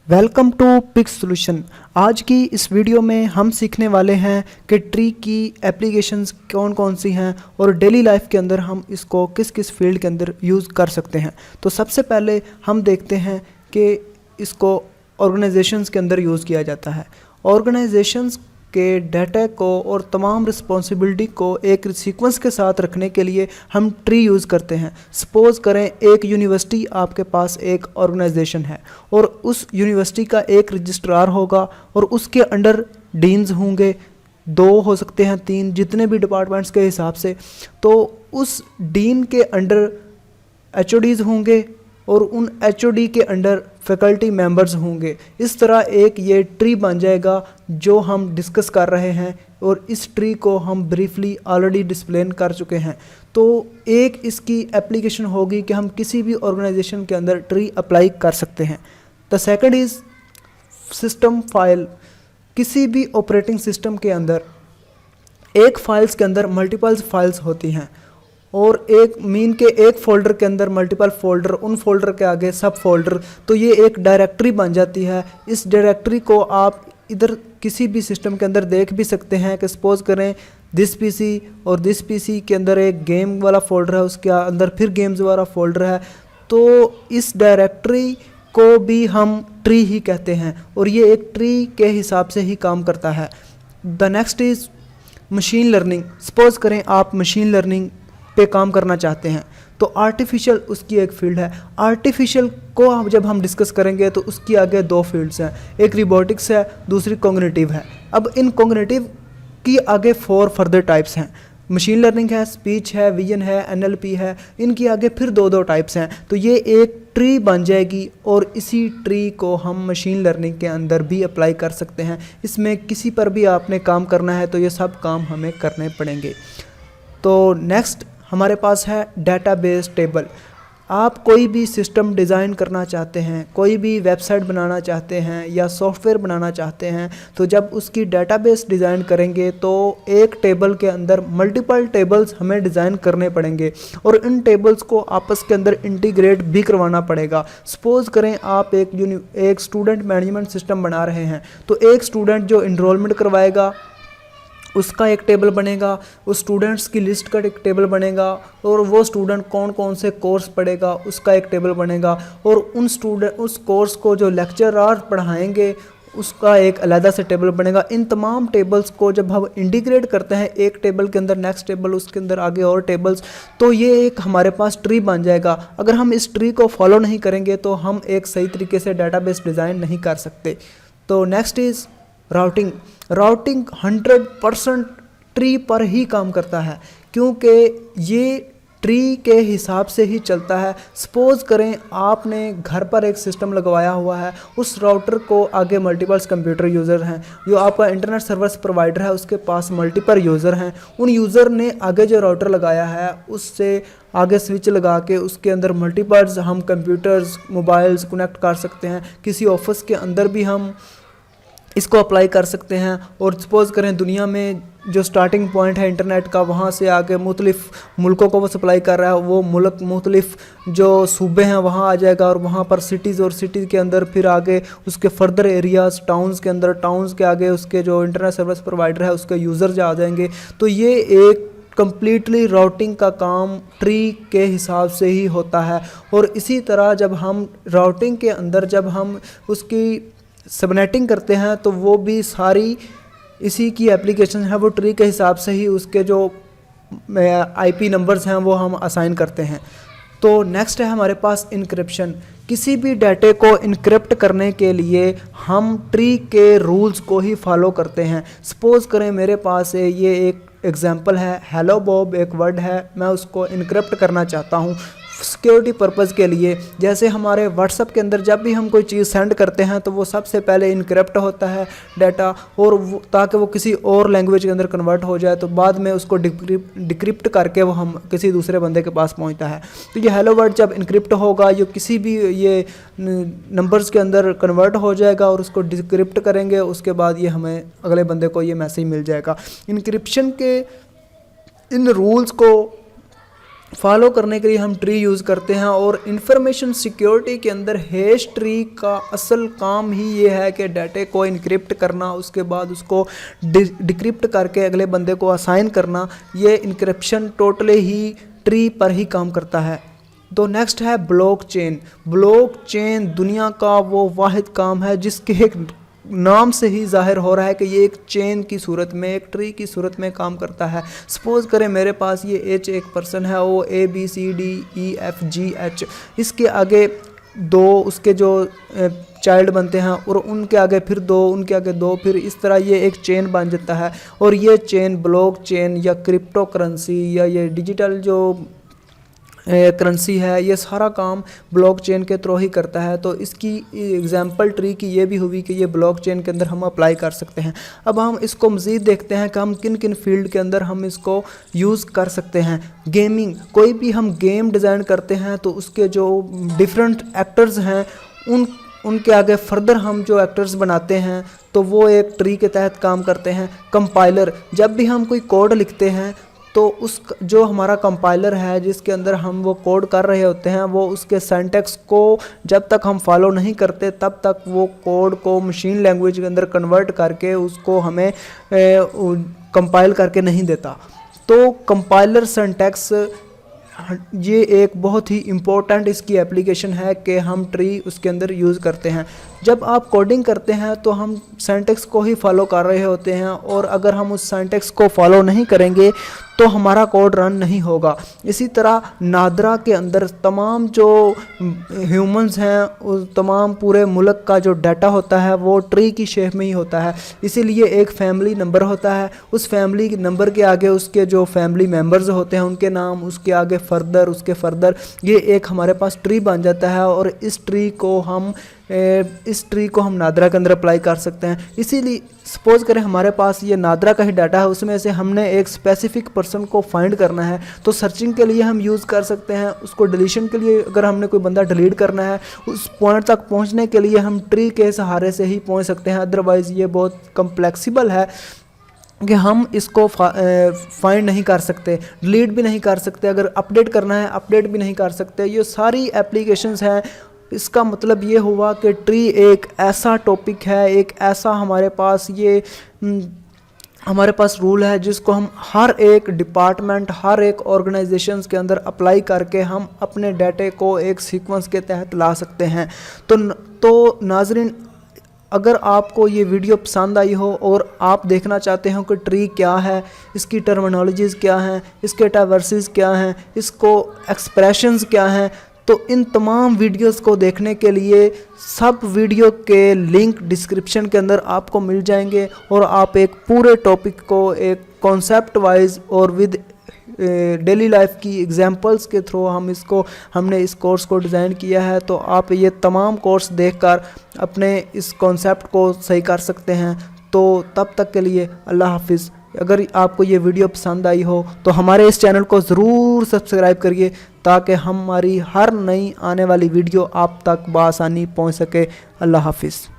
Welcome to pics solution. आज की इस वीडियो में हम सीखने वाले हैं कि ट्री की एप्लीकेशंस कौन कौन सी हैं और डेली लाइफ के अंदर हम इसको किस किस फील्ड के अंदर यूज़ कर सकते हैं। तो सबसे पहले हम देखते हैं कि इसको ऑर्गेनाइजेशंस के अंदर यूज़ किया जाता है। ऑर्गेनाइजेशंस के डाटा को और तमाम रिस्पॉन्सिबिलिटी को एक सीक्वेंस के साथ रखने के लिए हम ट्री यूज़ करते हैं। सपोज़ करें एक यूनिवर्सिटी, आपके पास एक ऑर्गेनाइजेशन है और उस यूनिवर्सिटी का एक रजिस्ट्रार होगा और उसके अंडर डीन्स होंगे, 2 हो सकते हैं, 3, जितने भी डिपार्टमेंट्स के हिसाब से। तो उस डीन के अंडर एचओडीज़ होंगे और उन एचओडी के अंडर फैकल्टी मेंबर्स होंगे। इस तरह एक ये ट्री बन जाएगा जो हम डिस्कस कर रहे हैं और इस ट्री को हम ब्रीफली ऑलरेडी डिस्प्लेन कर चुके हैं। तो एक इसकी एप्लीकेशन होगी कि हम किसी भी ऑर्गेनाइजेशन के अंदर ट्री अप्लाई कर सकते हैं। The second is system file. किसी भी ऑपरेटिंग सिस्टम के अंदर एक फाइल्स के अंदर मल्टीपल्स फाइल्स होती हैं और एक मीन के एक फ़ोल्डर के अंदर मल्टीपल फ़ोल्डर, उन फोल्डर के आगे सब फोल्डर, तो ये एक डायरेक्टरी बन जाती है। इस डायरेक्टरी को आप इधर किसी भी सिस्टम के अंदर देख भी सकते हैं कि सपोज़ करें दिस पीसी और दिस पीसी के अंदर एक गेम वाला फ़ोल्डर है, उसके अंदर फिर गेम्स वाला फ़ोल्डर है। तो इस डायरेक्टरी को भी हम ट्री ही कहते हैं और ये एक ट्री के हिसाब से ही काम करता है। The next is machine learning. Suppose करें आप मशीन लर्निंग पे काम करना चाहते हैं तो आर्टिफिशियल उसकी एक फील्ड है। आर्टिफिशियल को जब हम डिस्कस करेंगे तो उसकी आगे 2 फील्ड्स हैं, एक रिबोटिक्स है, दूसरी कॉग्निटिव है। अब इन कॉग्निटिव की आगे 4 फर्दर टाइप्स हैं। मशीन लर्निंग है, स्पीच है, विजन है, एनएलपी है, इनकी आगे फिर 2 टाइप्स हैं। तो ये एक ट्री बन जाएगी और इसी ट्री को हम मशीन लर्निंग के अंदर भी अप्लाई कर सकते हैं। इसमें किसी पर भी आपने काम करना है तो ये सब काम हमें करने पड़ेंगे। तो नेक्स्ट हमारे पास है डेटाबेस टेबल। आप कोई भी सिस्टम डिज़ाइन करना चाहते हैं, कोई भी वेबसाइट बनाना चाहते हैं या सॉफ्टवेयर बनाना चाहते हैं, तो जब उसकी डेटाबेस डिज़ाइन करेंगे तो एक टेबल के अंदर मल्टीपल टेबल्स हमें डिज़ाइन करने पड़ेंगे और इन टेबल्स को आपस के अंदर इंटीग्रेट भी करवाना पड़ेगा। सपोज़ करें आप एक स्टूडेंट मैनेजमेंट सिस्टम बना रहे हैं तो एक स्टूडेंट जो इनरोलमेंट करवाएगा उसका एक टेबल बनेगा, उस स्टूडेंट्स की लिस्ट का एक टेबल बनेगा और वो स्टूडेंट कौन कौन से कोर्स पढ़ेगा उसका एक टेबल बनेगा और उस कोर्स को जो लेक्चरर पढ़ाएंगे उसका एक अलग से टेबल बनेगा। इन तमाम टेबल्स को जब हम इंटीग्रेट करते हैं एक टेबल के अंदर नेक्स्ट टेबल, उसके अंदर आगे और टेबल्स, तो ये एक हमारे पास ट्री बन जाएगा। अगर हम इस ट्री को फॉलो नहीं करेंगे तो हम एक सही तरीके से डेटाबेस डिज़ाइन नहीं कर सकते। तो next is routing. Routing 100% tree पर ही काम करता है क्योंकि ये ट्री के हिसाब से ही चलता है। सपोज़ करें आपने घर पर एक सिस्टम लगवाया हुआ है, उस राउटर को आगे मल्टीपल्स कंप्यूटर यूज़र हैं, जो आपका इंटरनेट सर्विस प्रोवाइडर है उसके पास मल्टीपल यूज़र हैं। उन यूज़र ने आगे जो राउटर लगाया है उससे आगे स्विच लगा के उसके अंदर मल्टीपल्स हम कंप्यूटर्स, मोबाइल्स कनेक्ट कर सकते हैं। किसी ऑफिस के अंदर भी हम इसको अप्लाई कर सकते हैं और सपोज़ करें दुनिया में जो स्टार्टिंग पॉइंट है इंटरनेट का, वहाँ से आगे मुख्तलिफ़ मुल्कों को वो सप्लाई कर रहा है, वो मुल्क मुख्तलिफ़ जो सूबे हैं वहाँ आ जाएगा और वहाँ पर सिटीज़ और सिटी के अंदर फिर आगे उसके फर्दर एरियाज़, टाउन्स के अंदर, टाउन्स के आगे उसके जो इंटरनेट सर्विस प्रोवाइडर है उसके यूज़र्स आ जाएंगे। तो ये एक कम्प्लीटली राउटिंग का काम ट्री के हिसाब से ही होता है। और इसी तरह जब हम राउटिंग के अंदर जब हम उसकी सबनेटिंग करते हैं तो वो भी सारी इसी की एप्लीकेशन है, वो ट्री के हिसाब से ही उसके जो आईपी नंबर्स हैं वो हम असाइन करते हैं। तो नेक्स्ट है हमारे पास इनक्रिप्शन। किसी भी डाटे को इनक्रिप्ट करने के लिए हम ट्री के रूल्स को ही फॉलो करते हैं। सपोज़ करें मेरे पास ये एक एग्जांपल है, हेलो बॉब एक वर्ड है, मैं उसको इनक्रिप्ट करना चाहता हूँ सिक्योरिटी पर्पज़ के लिए। जैसे हमारे व्हाट्सएप के अंदर जब भी हम कोई चीज़ सेंड करते हैं तो वो सबसे पहले इनक्रिप्ट होता है डाटा, और ताकि वो किसी और लैंग्वेज के अंदर कन्वर्ट हो जाए तो बाद में उसको डिक्रिप्ट करके वो हम किसी दूसरे बंदे के पास पहुंचता है। तो ये हेलो वर्ड जब इनक्रिप्ट होगा ये किसी भी ये नंबर्स के अंदर कन्वर्ट हो जाएगा और उसको डिक्रिप्ट करेंगे, उसके बाद ये हमें अगले बंदे को ये मैसेज मिल जाएगा। इनक्रिप्शन के इन रूल्स को फॉलो करने के लिए हम ट्री यूज़ करते हैं। और इंफॉर्मेशन सिक्योरिटी के अंदर हैश ट्री का असल काम ही ये है कि डाटे को इनक्रिप्ट करना, उसके बाद उसको डिक्रिप्ट करके अगले बंदे को असाइन करना। ये इनक्रिप्शन टोटली ही ट्री पर ही काम करता है। तो नेक्स्ट है ब्लॉकचेन। ब्लॉकचेन दुनिया का वो वाहिद काम है जिसके एक नाम से ही जाहिर हो रहा है कि ये एक चेन की सूरत में, एक ट्री की सूरत में काम करता है। सपोज करें मेरे पास ये एच एक पर्सन है, वो ABCDEFGH, इसके आगे 2 उसके जो चाइल्ड बनते हैं और उनके आगे फिर 2, उनके आगे 2, फिर इस तरह ये एक चेन बन जाता है। और ये चेन ब्लॉक चेन या क्रिप्टो करेंसी या ये डिजिटल जो करेंसी है, ये सारा काम ब्लॉकचेन के थ्रू ही करता है। तो इसकी एग्जांपल ट्री की ये भी हुई कि ये ब्लॉकचेन के अंदर हम अप्लाई कर सकते हैं। अब हम इसको मज़ीद देखते हैं कि हम किन किन फील्ड के अंदर हम इसको यूज़ कर सकते हैं। गेमिंग, कोई भी हम गेम डिज़ाइन करते हैं तो उसके जो डिफरेंट एक्टर्स हैं उनके आगे फर्दर हम जो एक्टर्स बनाते हैं तो वो एक ट्री के तहत काम करते हैं। कंपाइलर, जब भी हम कोई कोड लिखते हैं तो उस जो हमारा कंपाइलर है जिसके अंदर हम वो कोड कर रहे होते हैं, वो उसके सिंटैक्स को जब तक हम फॉलो नहीं करते तब तक वो कोड को मशीन लैंग्वेज के अंदर कन्वर्ट करके उसको हमें कंपाइल करके नहीं देता। तो कंपाइलर सिंटैक्स ये एक बहुत ही इम्पोर्टेंट इसकी एप्लीकेशन है कि हम ट्री उसके अंदर यूज़ करते हैं। जब आप कोडिंग करते हैं तो हम सिंटैक्स को ही फॉलो कर रहे होते हैं और अगर हम उस सिंटैक्स को फॉलो नहीं करेंगे तो हमारा कोड रन नहीं होगा। इसी तरह नादरा के अंदर तमाम जो ह्यूमंस हैं, उस तमाम पूरे मुल्क का जो डाटा होता है वो ट्री की शेप में ही होता है। इसीलिए एक फैमिली नंबर होता है, उस फैमिली नंबर के आगे उसके जो फैमिली मेम्बर्स होते हैं उनके नाम, उसके आगे फर्दर, उसके फर्दर, ये एक हमारे पास ट्री बन जाता है। और इस ट्री को हम नादरा के अंदर अप्लाई कर सकते हैं। इसीलिए सपोज करें हमारे पास ये नादरा का ही डाटा है, उसमें से हमने एक स्पेसिफिक पर्सन को फाइंड करना है तो सर्चिंग के लिए हम यूज़ कर सकते हैं। उसको डिलीशन के लिए अगर हमने कोई बंदा डिलीट करना है, उस पॉइंट तक पहुंचने के लिए हम ट्री के सहारे से ही पहुंच सकते हैं। अदरवाइज़ ये बहुत कम्प्लेक्सिबल है कि हम इसको फाइंड नहीं कर सकते, डिलीट भी नहीं कर सकते, अगर अपडेट करना है अपडेट भी नहीं कर सकते। ये सारी एप्लीकेशंस हैं। इसका मतलब ये हुआ कि ट्री एक ऐसा टॉपिक है, एक ऐसा हमारे पास रूल है जिसको हम हर एक डिपार्टमेंट, हर एक ऑर्गेनाइजेशंस के अंदर अप्लाई करके हम अपने डाटे को एक सीक्वेंस के तहत ला सकते हैं। तो नाजरीन, अगर आपको ये वीडियो पसंद आई हो और आप देखना चाहते हो कि ट्री क्या है, इसकी टर्मिनोलॉजीज़ क्या हैं, इसके डाइवर्सिस क्या हैं, इसको एक्सप्रेशंस क्या हैं, तो इन तमाम वीडियोस को देखने के लिए सब वीडियो के लिंक डिस्क्रिप्शन के अंदर आपको मिल जाएंगे और आप एक पूरे टॉपिक को एक कॉन्सेप्ट वाइज और विद डेली लाइफ की एग्जांपल्स के थ्रू हमने इस कोर्स को डिज़ाइन किया है। तो आप ये तमाम कोर्स देखकर अपने इस कॉन्सेप्ट को सही कर सकते हैं। तो तब तक के लिए अल्लाह हाफिज़। अगर आपको ये वीडियो पसंद आई हो तो हमारे इस चैनल को ज़रूर सब्सक्राइब करिए ताकि हमारी हर नई आने वाली वीडियो आप तक बआसानी पहुंच सके। अल्लाह हाफिज़।